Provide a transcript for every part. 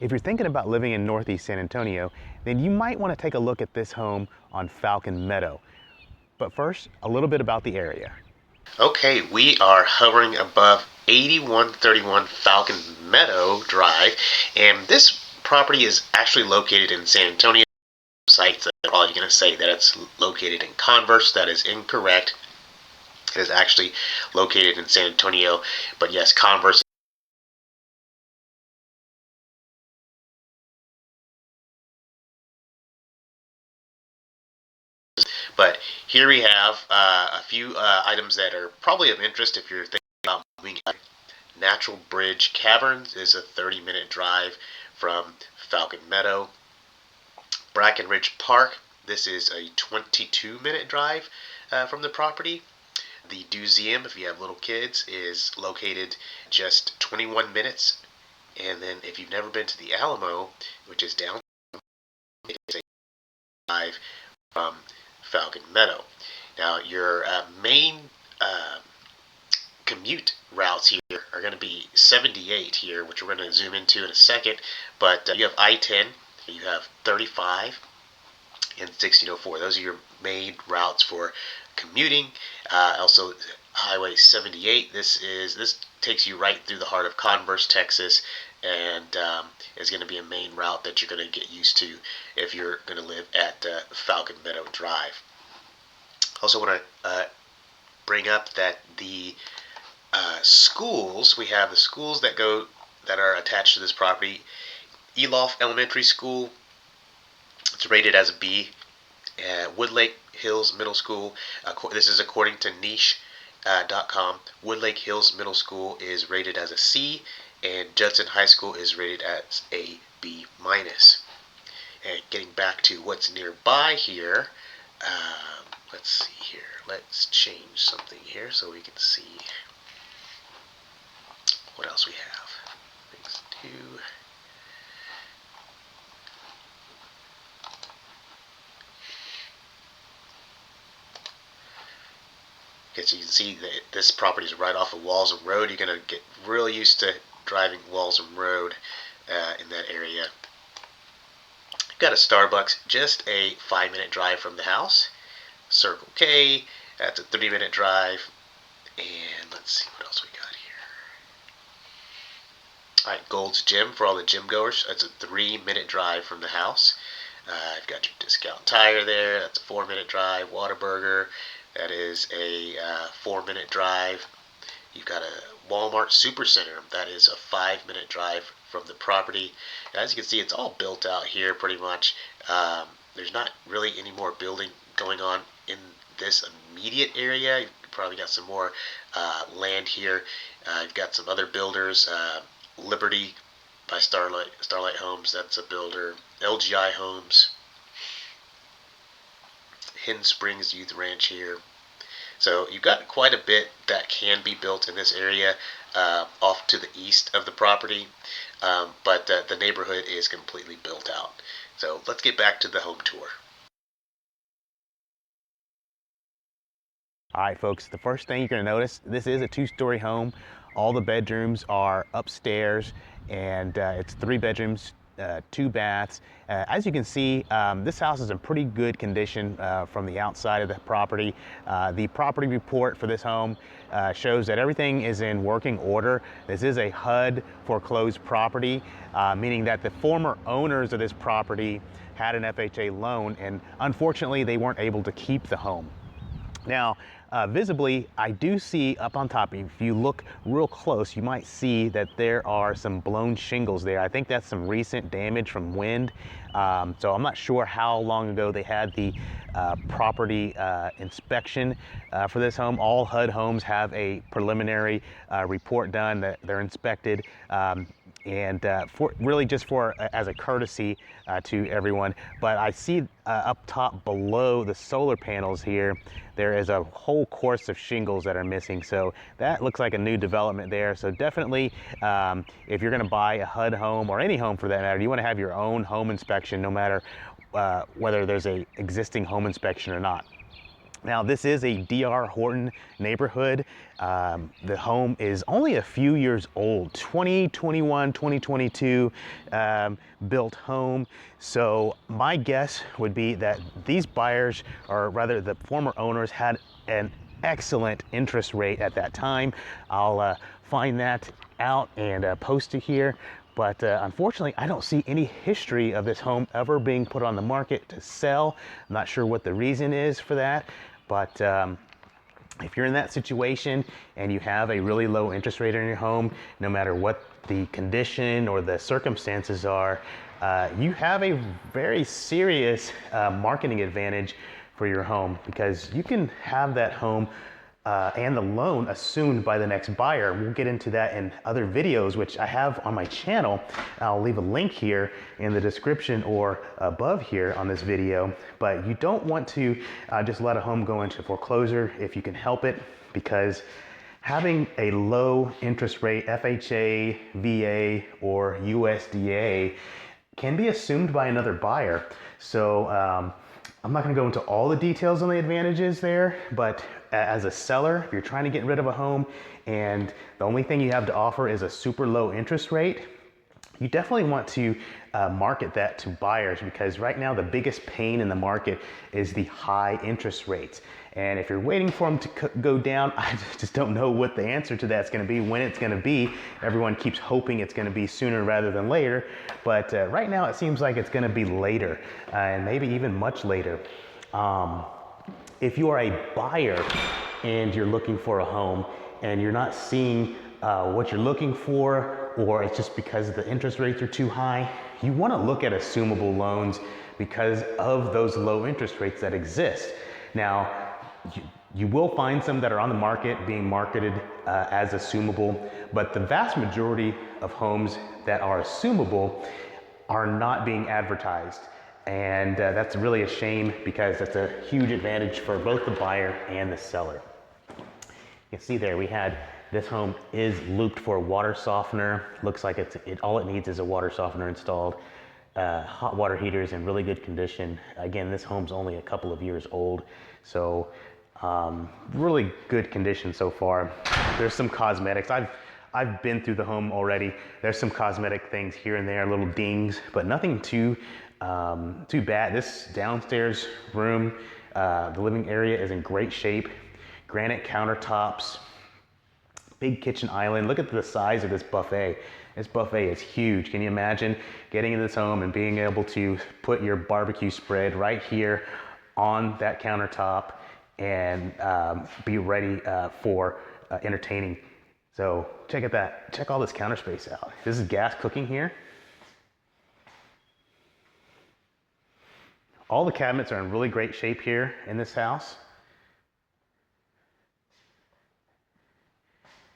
If you're thinking about living in Northeast San Antonio, then you might want to take a look at this home on Falcon Meadow. But first, a little bit about the area. Okay, we are hovering above 8131 Falcon Meadow Drive, and this property is actually located in San Antonio. Sites that are probably going to say that it's located in Converse. That is incorrect. It is actually located in San Antonio, but yes, Converse. But here we have a few items that are probably of interest if you're thinking about moving. Natural Bridge Caverns is a 30-minute drive from Falcon Meadow. Brackenridge Park, this is a 22-minute drive from the property. The Museum, if you have little kids, is located just 21 minutes. And then if you've never been to the Alamo, which is down, it is a drive from Falcon Meadow. Now, your main commute routes here are going to be 78 here, which we're going to zoom into in a second. But you have I-10, you have 35, and 1604. Those are your main routes for commuting. Also, Highway 78. This takes you right through the heart of Converse, Texas, and is going to be a main route that you're going to get used to if you're going to live at Falcon Meadow Drive. Also want to bring up that the schools, we have the schools that are attached to this property. Elof Elementary School, it's rated as a B. Woodlake Hills Middle School, this is according to niche.com. Woodlake Hills Middle School is rated as a C, and Judson High School is rated as a B minus. And getting back to what's nearby here, let's see here. Let's change something here so we can see what else we have. Things to do. Because you can see that this property is right off of Walsham Road. You're going to get real used to driving Walsham Road in that area. You've got a Starbucks just a 5-minute drive from the house. Circle K, that's a 30-minute drive. And let's see what else we got here. Alright, Gold's Gym for all the gym goers. That's a 3-minute drive from the house. You've got your Discount Tire there. That's a 4-minute drive. Whataburger. That is a 4-minute drive. You've got a Walmart Supercenter. That is a 5-minute drive from the property. As you can see, it's all built out here pretty much. There's not really any more building going on in this immediate area. You've probably got some more land here. You've got some other builders. Liberty by Starlight Homes, that's a builder. LGI Homes. Hidden Springs Youth Ranch here. So you've got quite a bit that can be built in this area off to the east of the property, but the neighborhood is completely built out. So let's get back to the home tour. All right, folks, the first thing you're going to notice, this is a 2-story home. All the bedrooms are upstairs, and it's 3 bedrooms, 2 baths. As you can see, this house is in pretty good condition from the outside of the property. The property report for this home shows that everything is in working order. This is a HUD foreclosed property, meaning that the former owners of this property had an FHA loan, and unfortunately they weren't able to keep the home. Now, visibly, I do see up on top, if you look real close, you might see that there are some blown shingles there. I think that's some recent damage from wind. So I'm not sure how long ago they had the property inspection for this home. All HUD homes have a preliminary report done that they're inspected. And really just as a courtesy to everyone. But I see up top below the solar panels here, there is a whole course of shingles that are missing. So that looks like a new development there. So definitely, if you're gonna buy a HUD home, or any home for that matter, you wanna have your own home inspection, no matter whether there's a existing home inspection or not. Now, this is a D.R. Horton neighborhood. The home is only a few years old, 2021, 2022 built home. So my guess would be that these buyers, or rather the former owners, had an excellent interest rate at that time. I'll find that out and post it here. But unfortunately, I don't see any history of this home ever being put on the market to sell. I'm not sure what the reason is for that. But if you're in that situation and you have a really low interest rate in your home, no matter what the condition or the circumstances are, you have a very serious marketing advantage for your home, because you can have that home and the loan assumed by the next buyer. We'll get into that in other videos, which I have on my channel. I'll leave a link here in the description or above here on this video. But you don't want to just let a home go into foreclosure if you can help it, because having a low interest rate, FHA, VA, or USDA, can be assumed by another buyer. So I'm not going to go into all the details on the advantages there, but as a seller, if you're trying to get rid of a home and the only thing you have to offer is a super low interest rate, you definitely want to market that to buyers, because right now the biggest pain in the market is the high interest rates. And if you're waiting for them to go down, I just don't know what the answer to that's going to be, when it's going to be. Everyone keeps hoping it's going to be sooner rather than later, but right now it seems like it's going to be later, and maybe even much later. If you are a buyer and you're looking for a home and you're not seeing what you're looking for, or it's just because the interest rates are too high, you want to look at assumable loans because of those low interest rates that exist. Now, you will find some that are on the market being marketed as assumable, but the vast majority of homes that are assumable are not being advertised. And that's really a shame, because that's a huge advantage for both the buyer and the seller. You can see there we had, this home is looped for a water softener. Looks like all it needs is a water softener installed. Hot water heater is in really good condition. Again, this home's only a couple of years old, so really good condition so far. There's some cosmetics. I've been through the home already. There's some cosmetic things here and there, little dings, but nothing too bad. This downstairs room, the living area, is in great shape. Granite countertops, big kitchen island. Look at the size of this buffet. This buffet is huge. Can you imagine getting into this home and being able to put your barbecue spread right here on that countertop and be ready for entertaining? So check all this counter space out. This is gas cooking here. All the cabinets are in really great shape here in this house.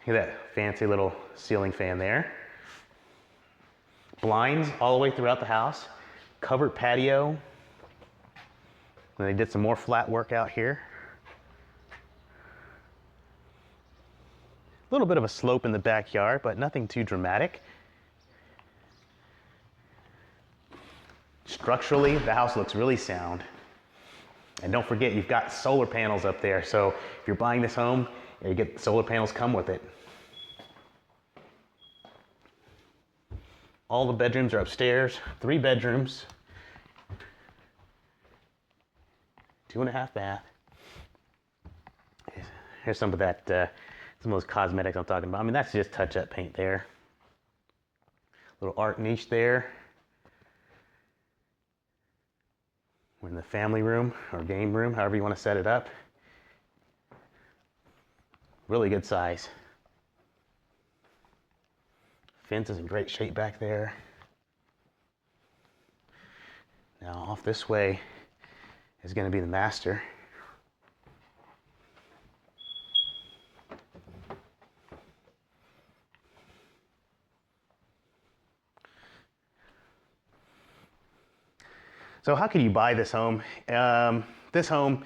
Look at that fancy little ceiling fan there. Blinds all the way throughout the house. Covered patio. And they did some more flat work out here. A little bit of a slope in the backyard, but nothing too dramatic. Structurally, the house looks really sound. And don't forget, you've got solar panels up there, so if you're buying this home, you get solar panels come with it. All the bedrooms are upstairs, 3 bedrooms, 2.5 bath. Here's some of that, some of those cosmetics I'm talking about. I mean, that's just touch-up paint there. Little art niche there. We're in the family room or game room, however you want to set it up. Really good size. Fence is in great shape back there. Now off this way is going to be the master. So how can you buy this home? This home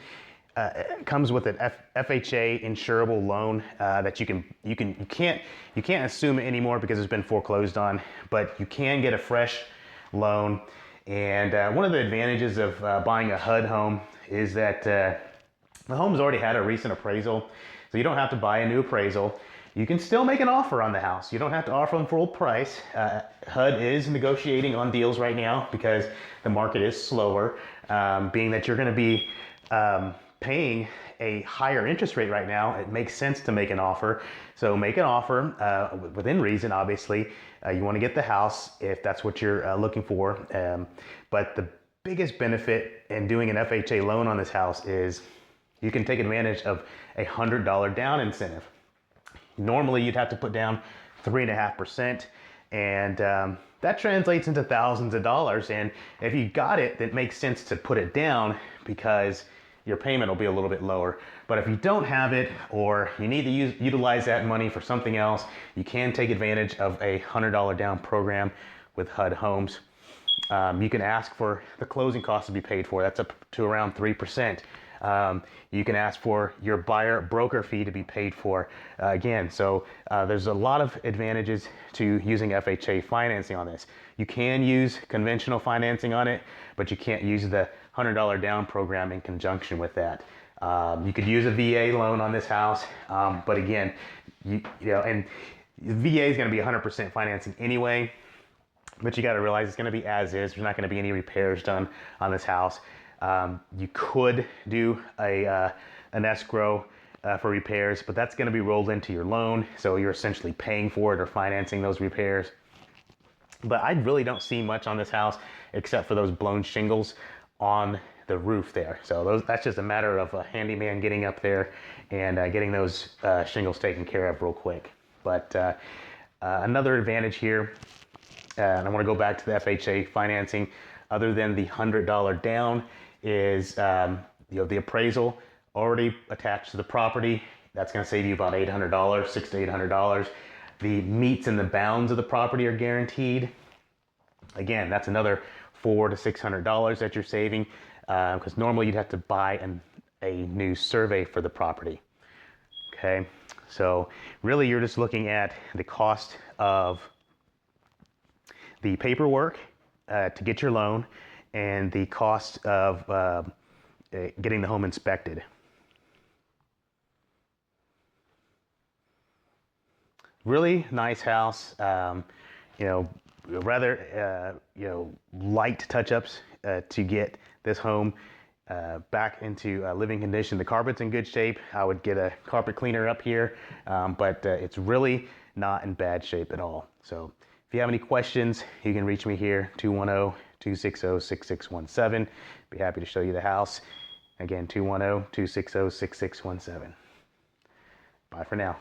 comes with an FHA insurable loan that you can't assume it anymore because it's been foreclosed on, but you can get a fresh loan. And one of the advantages of buying a HUD home is that The home's already had a recent appraisal, so you don't have to buy a new appraisal. You can still make an offer on the house. You don't have to offer them full price. HUD is negotiating on deals right now because the market is slower, being that you're going to be paying a higher interest rate right now. It makes sense to make an offer. So make an offer within reason, obviously. You want to get the house if that's what you're looking for. But the biggest benefit in doing an FHA loan on this house is you can take advantage of a $100 down incentive. Normally you'd have to put down 3.5%, and that translates into thousands of dollars. And if you got it, it makes sense to put it down because your payment will be a little bit lower. But if you don't have it, or you need to utilize that money for something else, you can take advantage of a $100 down program with HUD Homes. You can ask for the closing costs to be paid for. That's up to around 3%. You can ask for your buyer broker fee to be paid for. Again, so there's a lot of advantages to using FHA financing on this. You can use conventional financing on it, but you can't use the $100 down program in conjunction with that. You could use a VA loan on this house, but again, you know, and VA is going to be 100% financing anyway. But you got to realize it's going to be as is. There's not going to be any repairs done on this house. You could do an escrow for repairs, but that's going to be rolled into your loan. So you're essentially paying for it or financing those repairs. But I really don't see much on this house except for those blown shingles on the roof there. So that's just a matter of a handyman getting up there and getting those shingles taken care of real quick. But another advantage here, and I want to go back to the FHA financing, other than the $100 down, is the appraisal already attached to the property. That's going to save you about $800, $600 to $800. The meets and the bounds of the property are guaranteed. Again, that's another $400 to $600 that you're saving, because normally you'd have to buy a new survey for the property. Okay, so really you're just looking at the cost of the paperwork to get your loan and the cost of getting the home inspected. Really nice house. Rather light touch-ups to get this home back into living condition. The carpet's in good shape. I would get a carpet cleaner up here, but it's really not in bad shape at all. So if you have any questions, you can reach me here, 210-260-6617. Be happy to show you the house. Again, 210-260-6617. Bye for now.